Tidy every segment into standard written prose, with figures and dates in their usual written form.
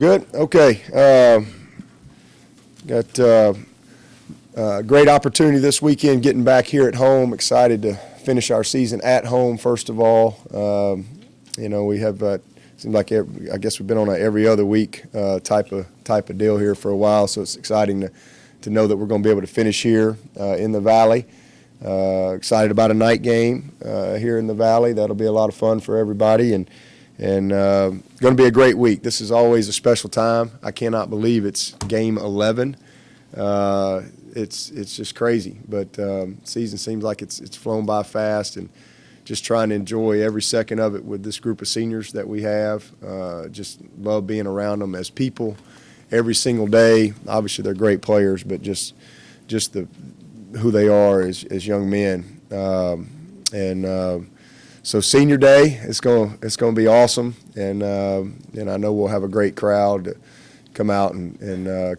Good. Okay. Got a great opportunity this weekend getting back here at home. Excited to finish our season at home, first of all. We have seems like I guess we've been on a every other week type of deal here for a while, so it's exciting to know that we're going to be able to finish here in the Valley. Excited about a night game here in the Valley. That'll be a lot of fun for everybody, and going to be a great week. This is always a special time. I cannot believe it's game 11. It's just crazy, but season seems like it's flown by fast, and just trying to enjoy every second of it with this group of seniors that we have. Just love being around them as people every single day. Obviously, they're great players, but just who they are as young men. So senior day, it's going to be awesome, and I know we'll have a great crowd to come out and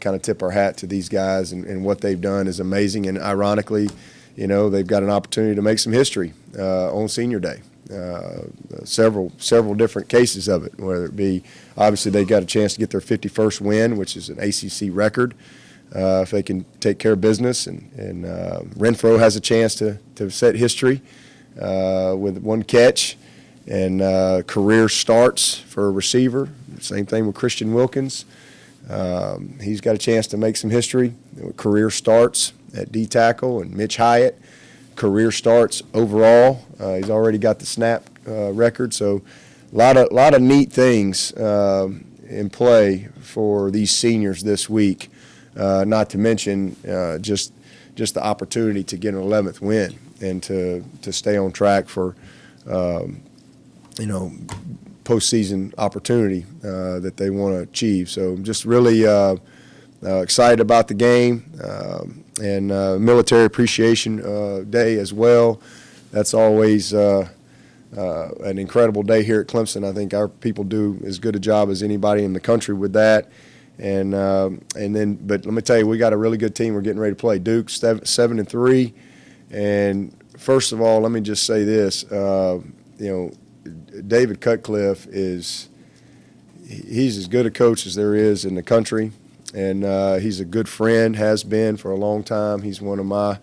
kind of tip our hat to these guys, and what they've done is amazing. And ironically, they've got an opportunity to make some history on senior day. Several different cases of it, whether it be obviously they got a chance to get their 51st win, which is an ACC record. If they can take care of business, and Renfro has a chance to set history with one catch, and career starts for a receiver. Same thing with Christian Wilkins. He's got a chance to make some history. Career starts at D tackle, and Mitch Hyatt, career starts overall. He's already got the snap record, so a lot of neat things in play for these seniors this week. Not to mention just the opportunity to get an 11th win and to stay on track for postseason opportunity that they want to achieve. So I'm just really excited about the game, and Military Appreciation Day as well. That's always an incredible day here at Clemson. I think our people do as good a job as anybody in the country with that. But let me tell you, we got a really good team. We're getting ready to play Duke 7-3. And first of all, let me just say this: David Cutcliffe he's as good a coach as there is in the country, and he's a good friend, has been for a long time. He's one of my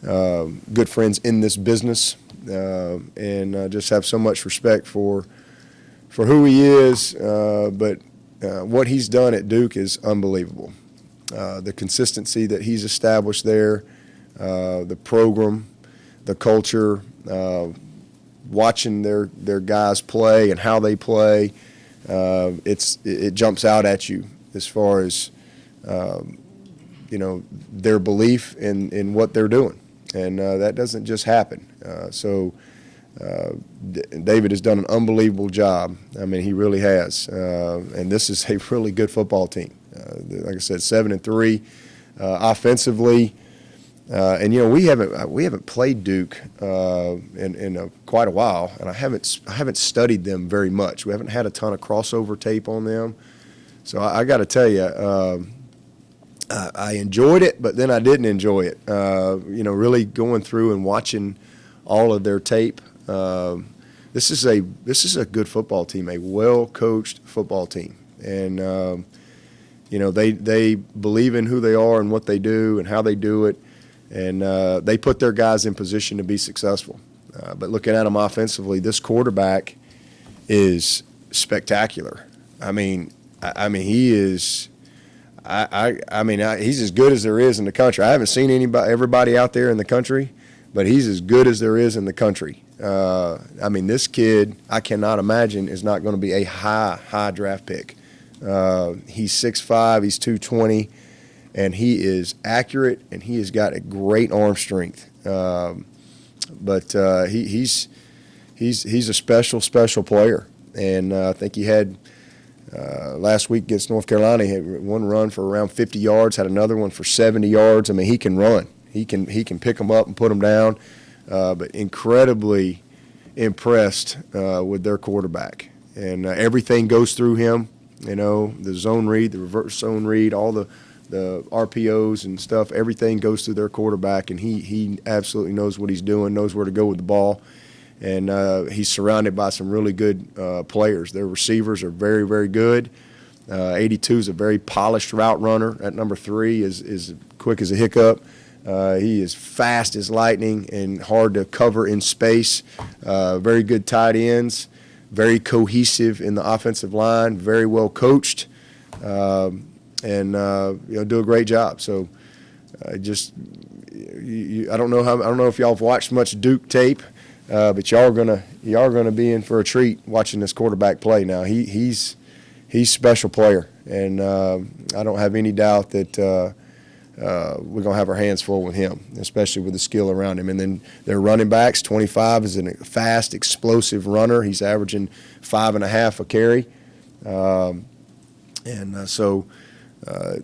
good friends in this business, and just have so much respect for who he is. But what he's done at Duke is unbelievable. The consistency that he's established there, the program, the culture, watching their guys play and how they play, it jumps out at you as far as their belief in what they're doing, and that doesn't just happen. David has done an unbelievable job. I mean, he really has. And this is a really good football team. Like I said, 7-3 offensively. And we haven't played Duke in quite a while, and I haven't studied them very much. We haven't had a ton of crossover tape on them. So I got to tell you, I enjoyed it, but then I didn't enjoy it. Really going through and watching all of their tape. This is a good football team, a well-coached football team, and they believe in who they are and what they do and how they do it, and they put their guys in position to be successful. But looking at them offensively, this quarterback is spectacular. He is. He's as good as there is in the country. I haven't seen everybody out there in the country, but he's as good as there is in the country. This kid, I cannot imagine, is not going to be a high draft pick. He's 6'5", he's 220, and he is accurate, and he has got a great arm strength. He's a special player, and I think he had last week against North Carolina, he had one run for around 50 yards, had another one for 70 yards. He can run. He can pick them up and put them down. But incredibly impressed with their quarterback. And everything goes through him, the zone read, the reverse zone read, all the RPOs and stuff, everything goes through their quarterback, and he absolutely knows what he's doing, knows where to go with the ball. And he's surrounded by some really good players. Their receivers are very, very good. 82 is a very polished route runner. At number 3 is quick as a hiccup. He is fast as lightning and hard to cover in space. Very good tight ends, very cohesive in the offensive line, very well coached, and do a great job. So I don't know if y'all have watched much Duke tape, but y'all are gonna be in for a treat watching this quarterback play. Now he's a special player, and I don't have any doubt that we're going to have our hands full with him, especially with the skill around him. And then their running backs, 25 is a fast, explosive runner. He's averaging 5.5 a carry. So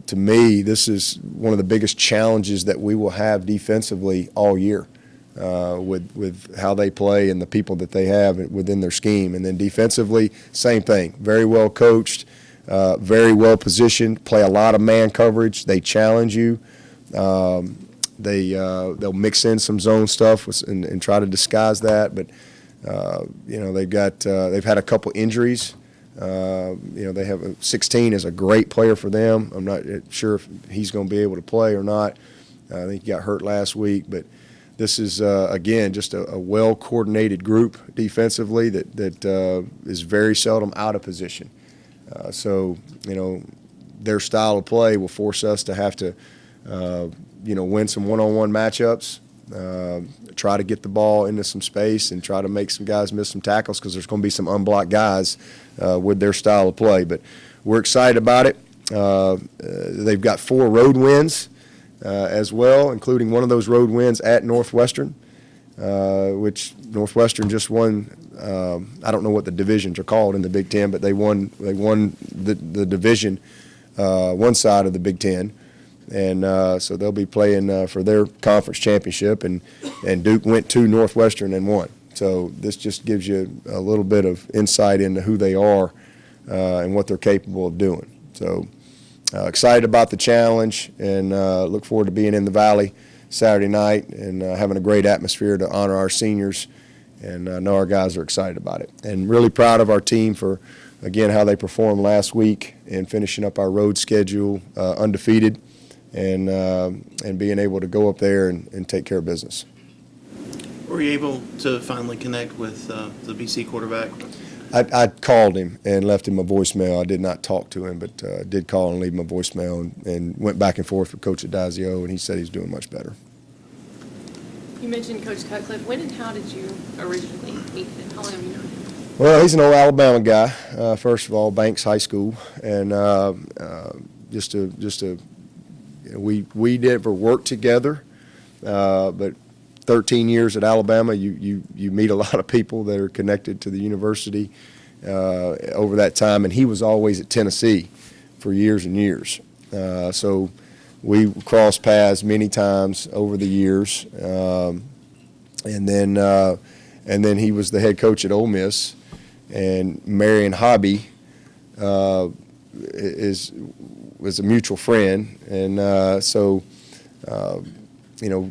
to me, this is one of the biggest challenges that we will have defensively all year with how they play and the people that they have within their scheme. And then defensively, same thing, very well coached. Very well positioned, play a lot of man coverage. They challenge you. They'll mix in some zone stuff and try to disguise that. But they've had a couple injuries. They have 16 is a great player for them. I'm not sure if he's going to be able to play or not. I think he got hurt last week, but this is again just a well coordinated group defensively that is very seldom out of position. So their style of play will force us to have to, win some one-on-one matchups, try to get the ball into some space and try to make some guys miss some tackles because there's going to be some unblocked guys with their style of play. But we're excited about it. They've got 4 road wins as well, including one of those road wins at Northwestern, which Northwestern just won. I don't know what the divisions are called in the Big Ten, but they won the division, one side of the Big Ten, and so they'll be playing for their conference championship. And Duke went to Northwestern and won. So this just gives you a little bit of insight into who they are and what they're capable of doing. So excited about the challenge and look forward to being in the Valley Saturday night and having a great atmosphere to honor our seniors. And I know our guys are excited about it. And really proud of our team for, again, how they performed last week and finishing up our road schedule undefeated and being able to go up there and take care of business. Were you able to finally connect with the BC quarterback? I called him and left him a voicemail. I did not talk to him, but did call and leave him a voicemail and went back and forth with Coach Adazio, and he said he's doing much better. You mentioned Coach Cutcliffe. When and how did you originally meet him? How long have you known him? Well, he's an old Alabama guy. First of all, Banks High School, and we never worked together, but 13 years at Alabama, you meet a lot of people that are connected to the university over that time, and he was always at Tennessee for years and years. So we crossed paths many times over the years, and then he was the head coach at Ole Miss, and Marion Hobby was a mutual friend, and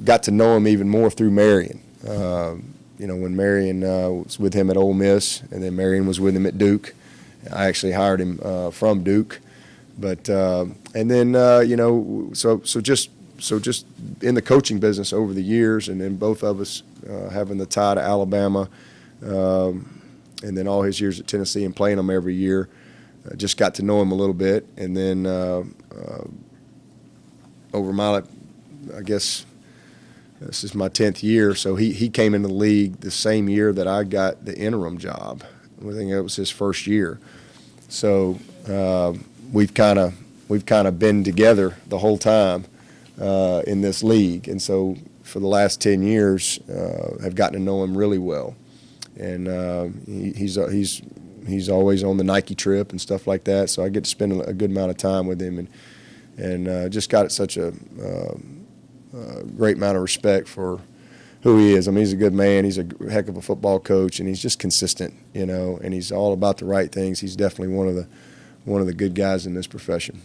got to know him even more through Marion. When Marion was with him at Ole Miss, and then Marion was with him at Duke. I actually hired him from Duke, but so just in the coaching business over the years, and then both of us having the tie to Alabama, and then all his years at Tennessee and playing him every year, just got to know him a little bit, and then over my, I guess. This is my 10th year, so he came into the league the same year that I got the interim job. I think it was his first year. So we've kind of been together the whole time in this league, and so for the last 10 years, have gotten to know him really well. And he's always on the Nike trip and stuff like that, so I get to spend a good amount of time with him, and just got such a great amount of respect for who he is. I mean, he's a good man. He's a heck of a football coach, and he's just consistent, and he's all about the right things. He's definitely one of the good guys in this profession.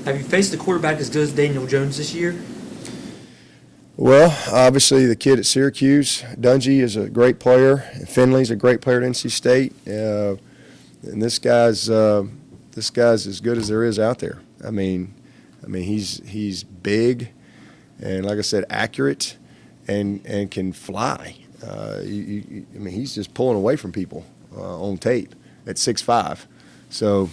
Have you faced a quarterback as good as Daniel Jones this year? Well, obviously the kid at Syracuse, Dungy, is a great player. Finley's a great player at NC State, and this guy's as good as there is out there. I mean, he's big, and like I said, accurate, and can fly. I mean, he's just pulling away from people on tape at 6'5". So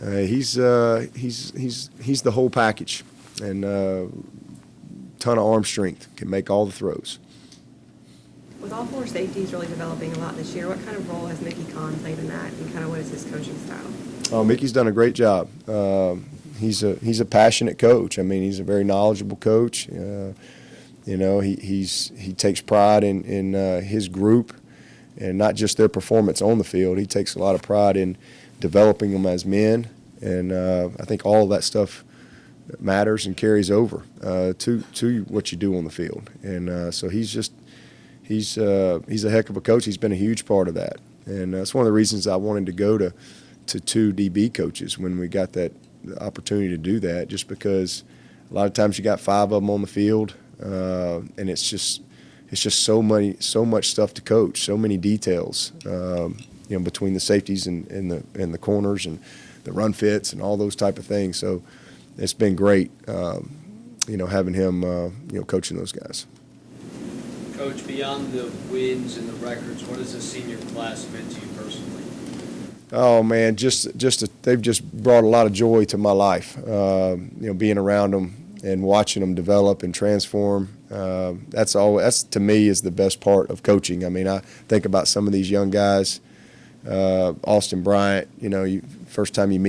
he's the whole package, and ton of arm strength, can make all the throws. With all four safeties really developing a lot this year, what kind of role has Mickey Kahn played in that, and kind of what is his coaching style? Oh, Mickey's done a great job. He's a passionate coach. I mean, he's a very knowledgeable coach. You know, he takes pride in his group, and not just their performance on the field. He takes a lot of pride in developing them as men, and I think all of that stuff matters and carries over to what you do on the field. And so he's a heck of a coach. He's been a huge part of that, and that's one of the reasons I wanted to go to two DB coaches when we got that opportunity to do that, just because a lot of times you got 5 of them on the field, and it's just so much stuff to coach, so many details, between the safeties and the corners and the run fits and all those type of things. So it's been great, having him, coaching those guys. Coach, beyond the wins and the records, what has the senior class meant to you personally? Oh man, they've just brought a lot of joy to my life. Being around them and watching them develop and transform. That's to me is the best part of coaching. I mean, I think about some of these young guys, Austin Bryant. First time you meet